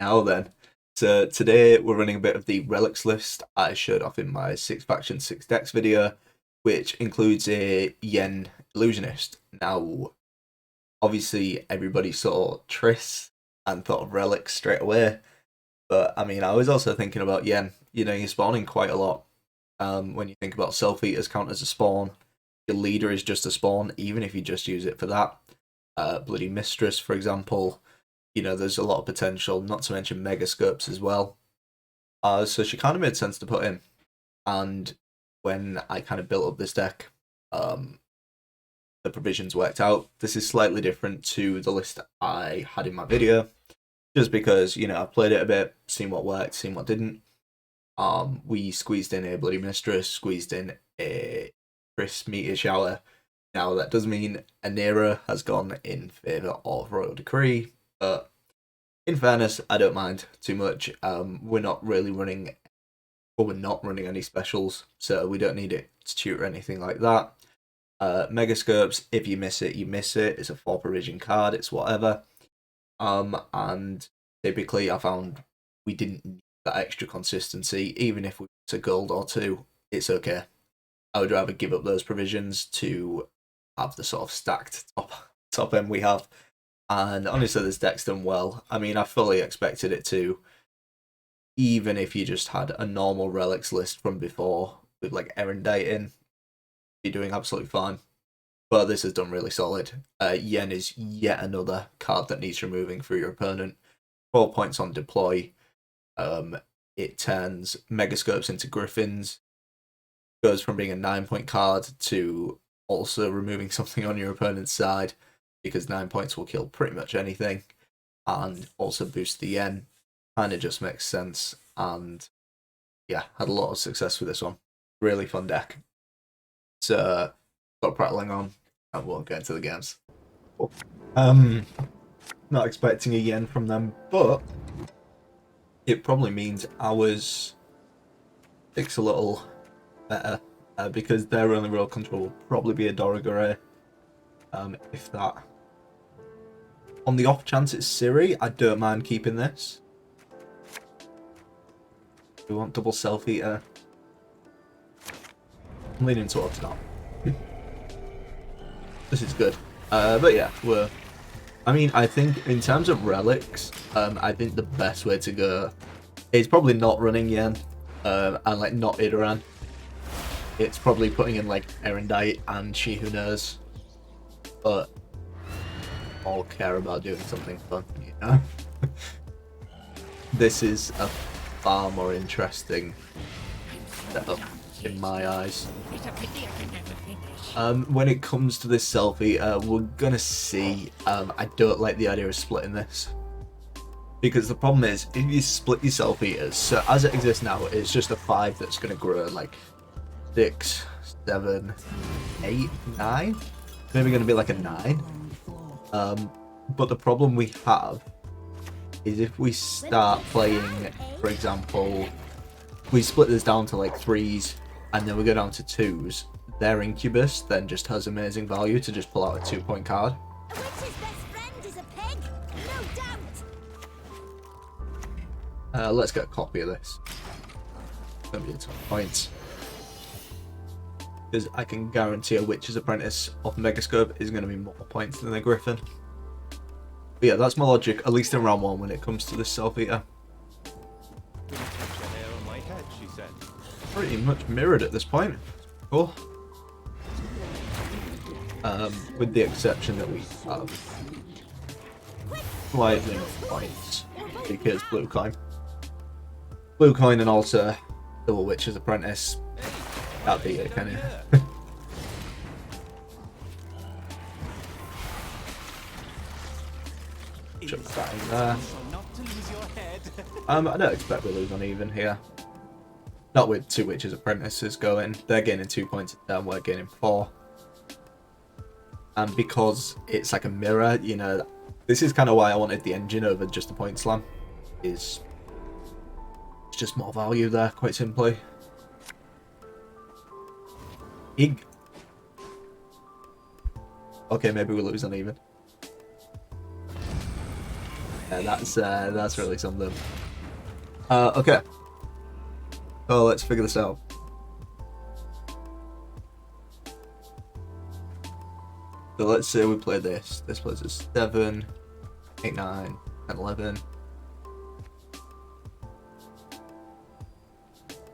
Now then, so today we're running a bit of the relics list I showed off in my 6 faction 6 decks video, which includes a Yenn illusionist. Now, obviously everybody saw Triss and thought of relics straight away, but I mean I was also thinking about Yenn. You know, you're spawning quite a lot. When you think about self eaters count as a spawn, your leader is just a spawn, even if you just use it for that. Bloody Mistress, for example. You know, there's a lot of potential, not to mention Megascopes as well. So she kind of made sense to put in. And when I kind of built up this deck, the provisions worked out. This is slightly different to the list I had in my video, just because, you know, I played it a bit, seen what worked, seen what didn't. We squeezed in a Bloody Mistress, squeezed in a Triss Meteor Shower. Now, that does mean Anera has gone in favour of Royal Decree, but in fairness, I don't mind too much. We're not really running, we're not running any specials, so we don't need it to tutor or anything like that. Megascopes, if you miss it, you miss it. It's a 4 provision card, it's whatever. And typically I found we didn't need that extra consistency, even if we went a gold or 2, it's okay. I would rather give up those provisions to have the sort of stacked top end we have. And honestly, this deck's done well. I mean, I fully expected it to, even if you just had a normal relics list from before with like Erendite in, you're doing absolutely fine. But this has done really solid. Yenn is yet another card that needs removing for your opponent. 12 points on deploy. It turns Megascopes into Griffins. Goes from being a 9-point card to also removing something on your opponent's side, because 9 points will kill pretty much anything, and also boost the Yenn. Kind of just makes sense, and yeah, had a lot of success with this one. Really fun deck. So, stop prattling on, and we'll get into the games. Not expecting a Yenn from them, but it probably means ours picks a little better, because their only real control will probably be a Doragore, if that. On the off chance it's Siri, I don't mind keeping this. We want double self-eater. I'm leaning towards that. This is good. But yeah, I mean, I think in terms of relics, I think the best way to go is probably not running Yenn, and like not Idoran. It's probably putting in like Erendite and She Who Knows, but all care about doing something fun, you know? This is a far more interesting setup in my eyes. When it comes to this selfie, we're gonna see. I don't like the idea of splitting this, because the problem is if you split your self-eaters, so as it exists now, it's just a 5 that's gonna grow like 6, 7, 8, 9. Maybe gonna be like a 9. But the problem we have is if we start playing, for example, we split this down to like 3s and then we go down to 2s, their Incubus then just has amazing value to just pull out a 2-point card. A witch's best friend is a pig, no doubt. Let's get a copy of this. It's gonna be a ton of points, because I can guarantee a Witch's Apprentice off Megascope is going to be more points than a Griffin. But yeah, that's my logic, at least in round 1 when it comes to this self-eater. Pretty much mirrored at this point. Cool. With the exception that we have slightly more points, because blue coin. Blue coin and also double Witch's Apprentice. Can't beat it, can you? Chuck that in there. I don't expect we lose on even here. Not with 2 Witches Apprentices going. They're gaining 2 points and we're gaining 4. And because it's like a mirror, you know, this is kind of why I wanted the engine over just a point slam. It's just more value there, quite simply. Okay, maybe we lose uneven. Yeah, that's really something. Okay. Oh, let's figure this out. So let's say we play this. This plays at 7, 8, 9, 10, 11.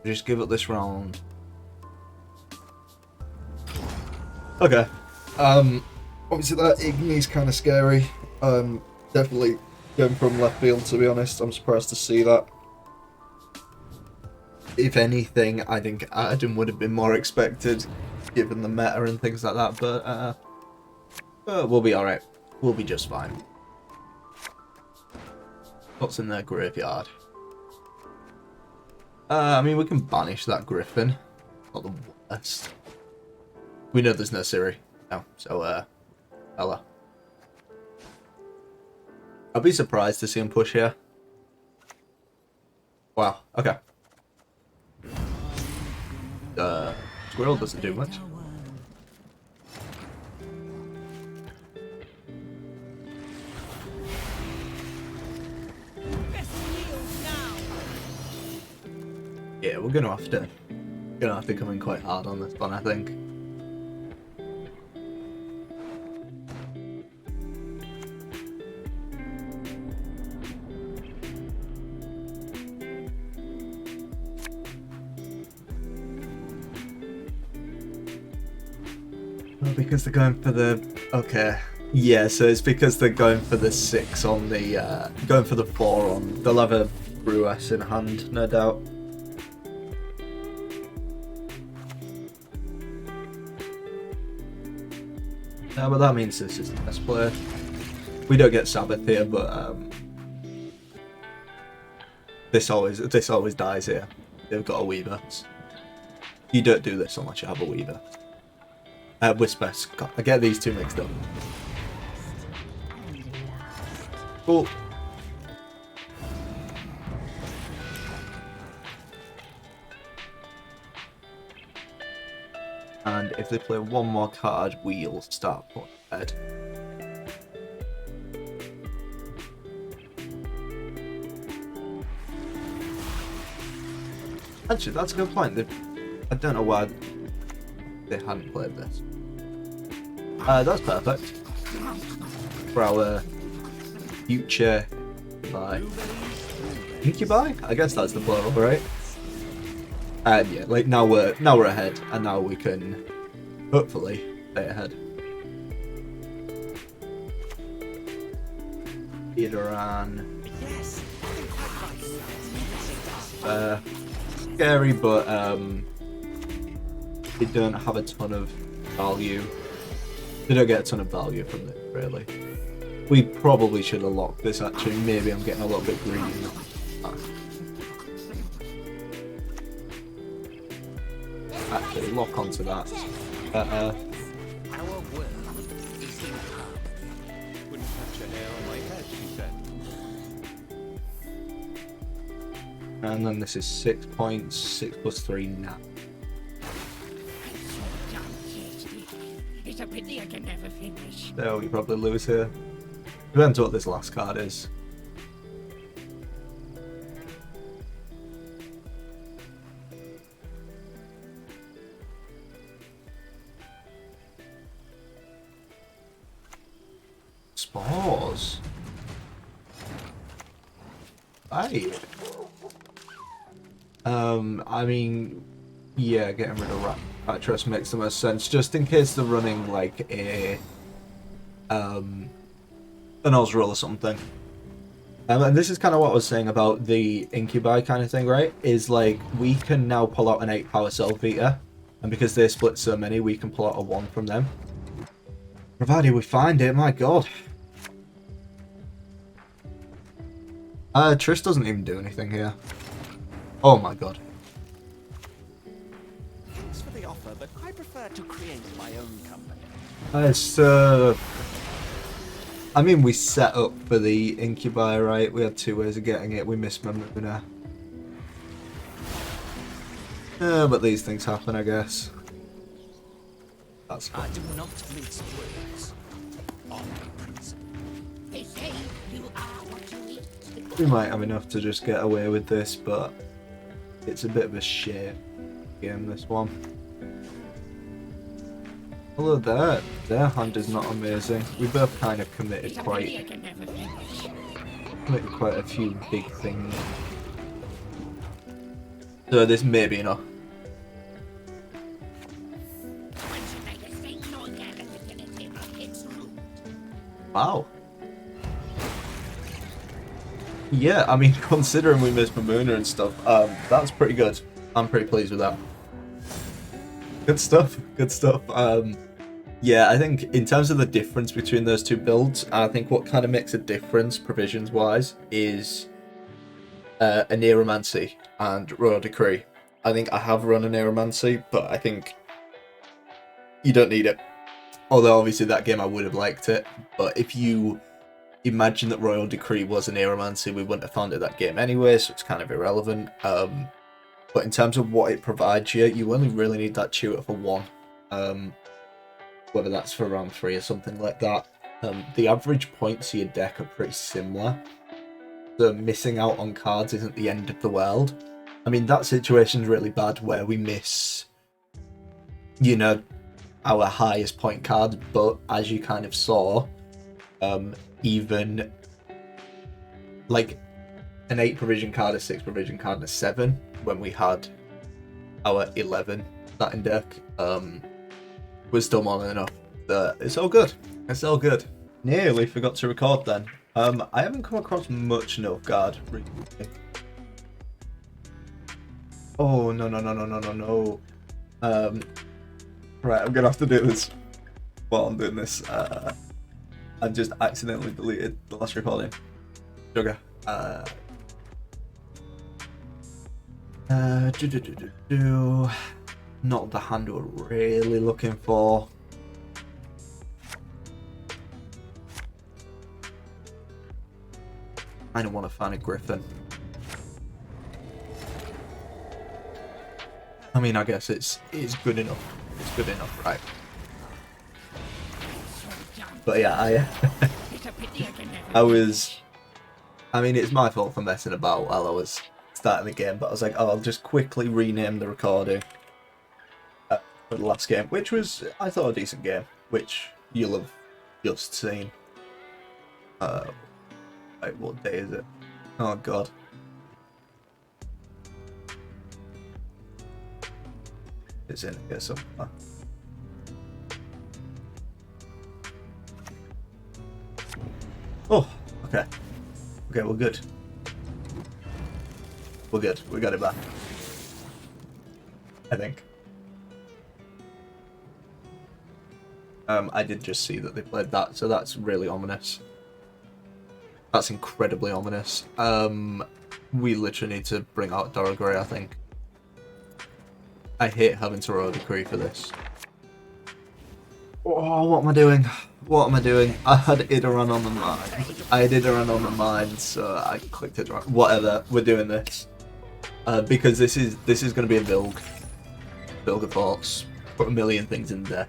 Just give it this round. Okay. Obviously that Igni's kind of scary. Definitely going from left field, to be honest. I'm surprised to see that. If anything, I think Adam would have been more expected, given the meta and things like that, but we'll be alright. We'll be just fine. What's in their graveyard? I mean, we can banish that Griffin. Not the worst. We know there's no Siri. No, so, Ella. I'd be surprised to see him push here. Wow, okay. Squirrel doesn't do much. Yeah, we're gonna have to come in quite hard on this one, I think. Because they're going for the... Okay. Yeah, so it's because they're going for the 6 on the... going for the 4 on... They'll have a Brewess in hand, no doubt. Yeah, but that means this is the best play. We don't get Sabbath here, but... This always dies here. They've got a Weaver. You don't do this unless you have a Weaver. Whispers. God, I get these two mixed up. Cool. And if they play one more card, we'll start putting bed. Actually, that's a good point. I don't know why they hadn't played this. That's perfect for our future incubi. I guess that's the plural, right? And yeah, like now we're ahead, and now we can hopefully stay ahead. Iran. Scary, but they don't have a ton of value. They don't get a ton of value from it, really. We probably should have locked this, actually. Maybe I'm getting a little bit greedy. Actually, lock onto that. Our world is in power. Wouldn't touch a hair on my head, she said. And then this is 6 points, 6 plus 3 now. It's a pity I can never finish. So we probably lose here. Depends what this last card is. Spores. Right. I mean, yeah, getting rid of Rat Trust makes the most sense, just in case they're running like a an Ozril or something. And this is kind of what I was saying about the Incubi kind of thing, right? Is like, we can now pull out an 8 power Self Eater, and because they split so many, we can pull out a 1 from them. Provided we find it, my god. Trish doesn't even do anything here. Oh my god. Thanks for the offer, but I prefer to create my own company. I mean, we set up for the Incubi, right? We had 2 ways of getting it. We missed Mamuna. But these things happen, I guess. That's fine. I do not mince words on principle. They say you are what you We might have enough to just get away with this, but it's a bit of a shit game, this one. Although their hand is not amazing. We both kind of committed quite a few big things. So this may be enough. Wow. Yeah, I mean, considering we missed Mamuna and stuff, that's pretty good. I'm pretty pleased with that. Good stuff, good stuff. Yeah, I think in terms of the difference between those two builds, I think what kind of makes a difference provisions-wise is a Neuromancy and Royal Decree. I think I have run a Neuromancy, but I think you don't need it. Although obviously that game I would have liked it, but if you imagine that Royal Decree was an Neuromancy, we wouldn't have found it that game anyway, so it's kind of irrelevant. But in terms of what it provides you, you only really need that tutor for one. Whether that's for round 3 or something like that. The average points of your deck are pretty similar. So missing out on cards isn't the end of the world. I mean, that situation's really bad where we miss, you know, our highest point card, but as you kind of saw, even like an 8 provision card, a 6 provision card, and a 7 when we had our 11 Latin deck, was still more than enough. It's all good. It's all good. Nearly forgot to record then. I haven't come across much Nilfgaard recently. Oh, no. Right, I'm gonna have to do this while I'm doing this. I've just accidentally deleted the last recording. Sugar. Not the hand we're really looking for. I don't want to find a Griffin. I mean, I guess it's good enough. It's good enough, right? But yeah, I mean, it's my fault for messing about while I was starting the game, but I was like, oh, I'll just quickly rename the recording for the last game, which was, I thought, a decent game, which you'll have just seen. Wait, what day is it? Oh god. It's in here somewhere. Oh, okay. Okay, we're good. We're good. We got it back. I think. I did just see that they played that, so that's really ominous. That's incredibly ominous. We literally need to bring out Dora Grey, I think. I hate having to roll a decree for this. Oh, what am I doing? What am I doing? I had Idoran on the mind. I had Idoran on the mind, so I clicked it right. Whatever, we're doing this. Because this is going to be a build. Build of thoughts. Put a million things in the deck.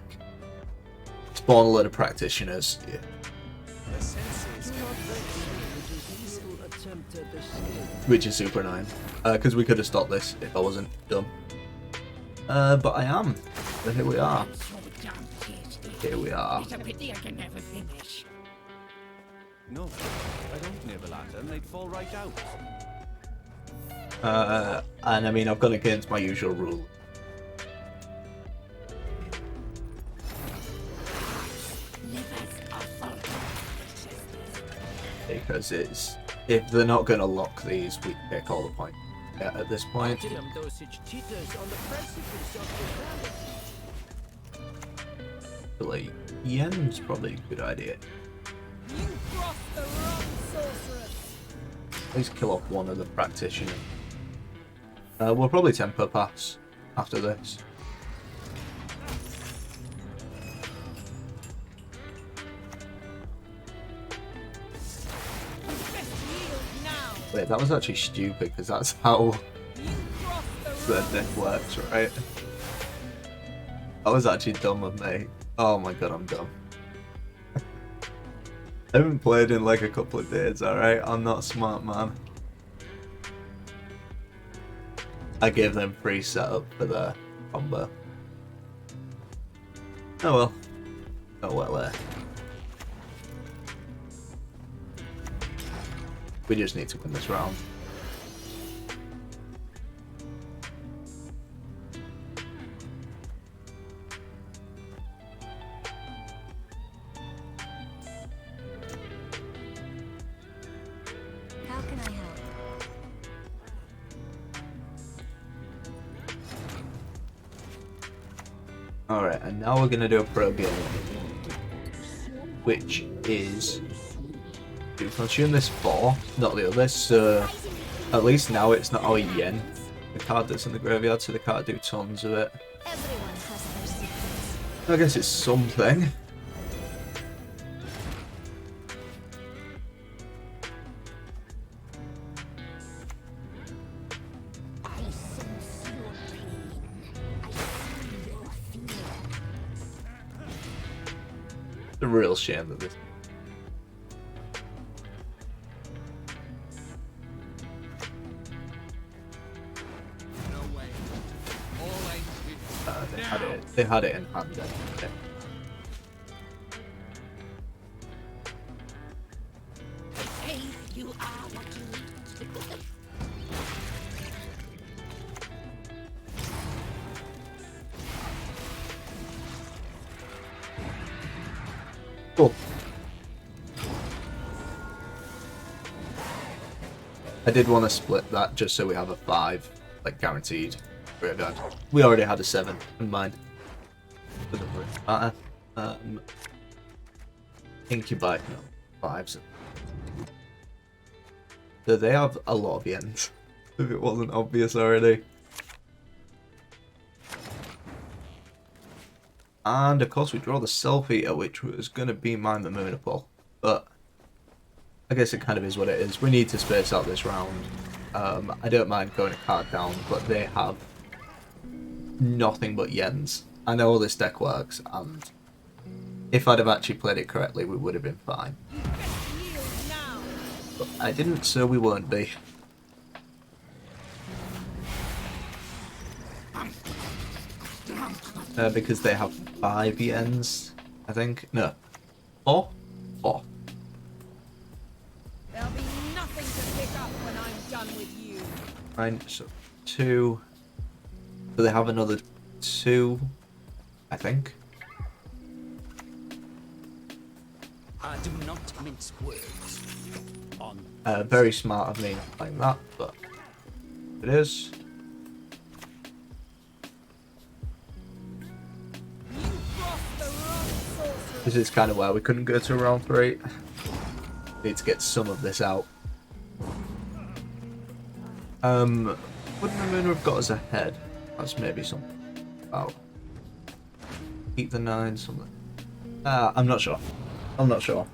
Spawn a load of practitioners. Yeah. Which is super annoying. Because we could have stopped this if I wasn't dumb. But I am. So here we are. Here we are. It's a pity I can never finish. No, I don't nibble at them, they'd fall right out. And I mean, I've gone against my usual rule. Because it's, if they're not going to lock these, we pick all the points at this point. Like, Yenn's probably a good idea. You crossed the wrong sorceress. At least kill off one of the practitioners. We'll probably tempo pass after this. Wait, that was actually stupid because that's how the deck works, right? That was actually dumb of me. Oh my god, I'm dumb. I haven't played in like a couple of days, alright? I'm not a smart man. I gave them free setup for their combo. Oh well. Oh well, we just need to win this round. How can I help? Alright, and now we're gonna do a pro game, which is to consume this 4, not the other, so at least now it's not our Yenn, the card that's in the graveyard, so they can't do tons of it. Everyone has their secrets. I guess it's something. I sense your pain. I see your fear. It's a real shame that this. No way. All ends with They had it in hand then. Yeah. Hey, you are what you eat. Cool. I did want to split that just so we have a 5, like guaranteed. Graveyard. We already had a 7 in mind. Doesn't really matter. Incubite, no, 5s. So they have a lot of Yenns, if it wasn't obvious already. And of course we draw the Self-Eater, which was going to be my Mamunapol. But I guess it kind of is what it is. We need to space out this round. I don't mind going a card down, but they have nothing but Yenns. I know all this deck works, and if I'd have actually played it correctly, we would have been fine. Yield now. But I didn't, so we won't be. Because they have 5 Yenns, I think. No. 4? 4. There'll be nothing to pick up when I'm done with you. Fine, so 2. So they have another 2, I think. I do not mince words. On Very smart of me playing that, but it is. You crossed the wrong sorcerer. This is kind of where we couldn't go to round 3. Need to get some of this out. Wouldn't Ramona have got us ahead? That's maybe something. Oh. Eat the 9, something. I'm not sure. I'm not sure.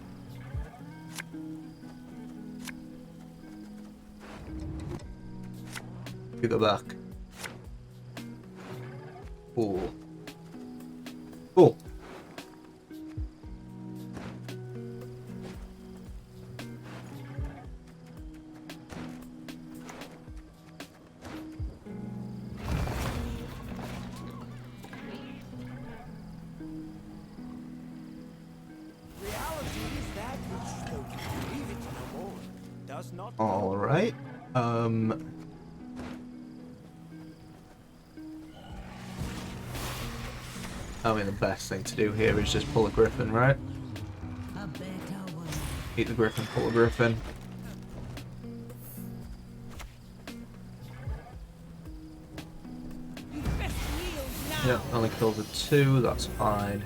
You go back. Cool. Cool. Reality is that which, though you believe it no more, does not. All right. I mean, the best thing to do here is just pull a Griffin, right? A better one. Eat the Griffin, pull a Griffin. You best yield now. Yeah, only killed the 2, that's fine.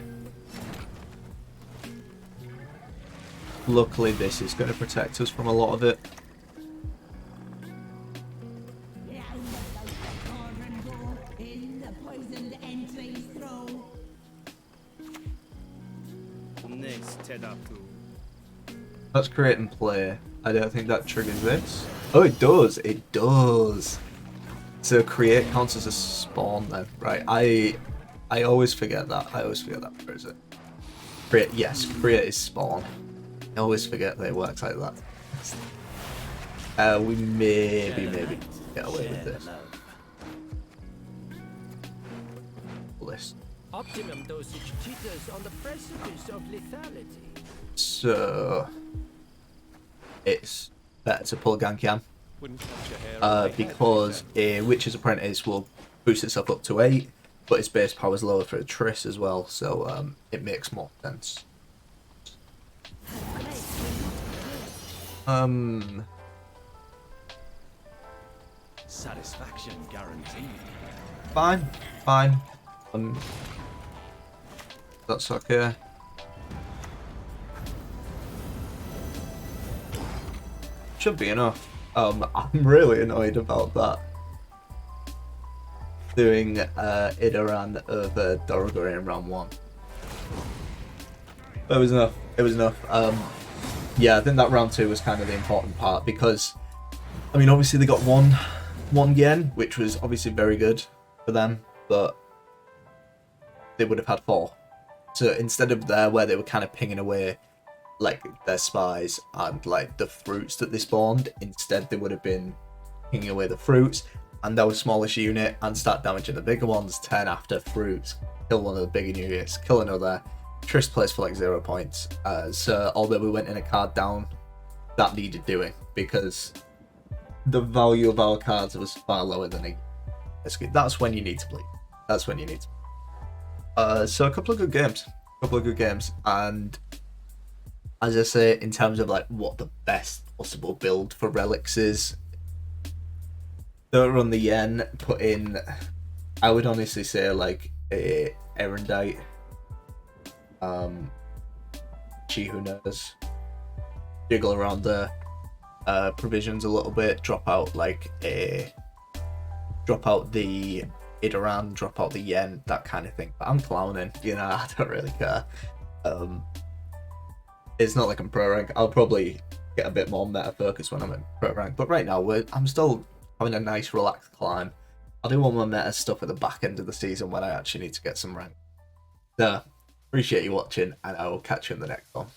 Luckily, this is going to protect us from a lot of it. In the poisoned entries throw. next Tedatu. Let's create and play. I don't think that triggers this. Oh, it does! It does! So create counts as a spawn then. Right, I always forget that. I always forget that. Where is it? Create, yes, create is spawn. I always forget that it works like that. We maybe get away with this. List. Optimum dosage teeters on the precipice of lethality. So it's better to pull Gankian Wouldn't touch a hair on my head, because he said. a Witch's Apprentice will boost itself up to 8, but its base power is lower for a Triss as well, so it makes more sense. Satisfaction guaranteed. Fine. That's okay. Should be enough. I'm really annoyed about that. Doing Idoran over Dorogori in round 1. But it was enough. It was enough. Yeah, I think that round 2 was kind of the important part because, I mean, obviously they got one Yenn, which was obviously very good for them, but they would have had 4. So instead of there where they were kind of pinging away like their spies and like the fruits that they spawned, instead they would have been pinging away the fruits and their smallest unit and start damaging the bigger ones. Turn after fruits, kill one of the bigger units, kill another. Triss plays for like 0 points. So although we went in a card down, that needed doing because the value of our cards was far lower than it. That's when you need to bleed. That's when you need to. So a couple of good games, and as I say, in terms of like what the best possible build for relics is, don't run the Yenn. Put in, I would honestly say like a Erendite. She who knows. Jiggle around the provisions a little bit. Drop out the Idoran, drop out the Yenn, that kind of thing. But I'm clowning, I don't really care. It's not like I'm pro rank. I'll probably get a bit more meta focus when I'm in pro rank. But right now, I'm still having a nice relaxed climb. I'll do all my meta stuff at the back end of the season when I actually need to get some rank. So, appreciate you watching, and I will catch you in the next one.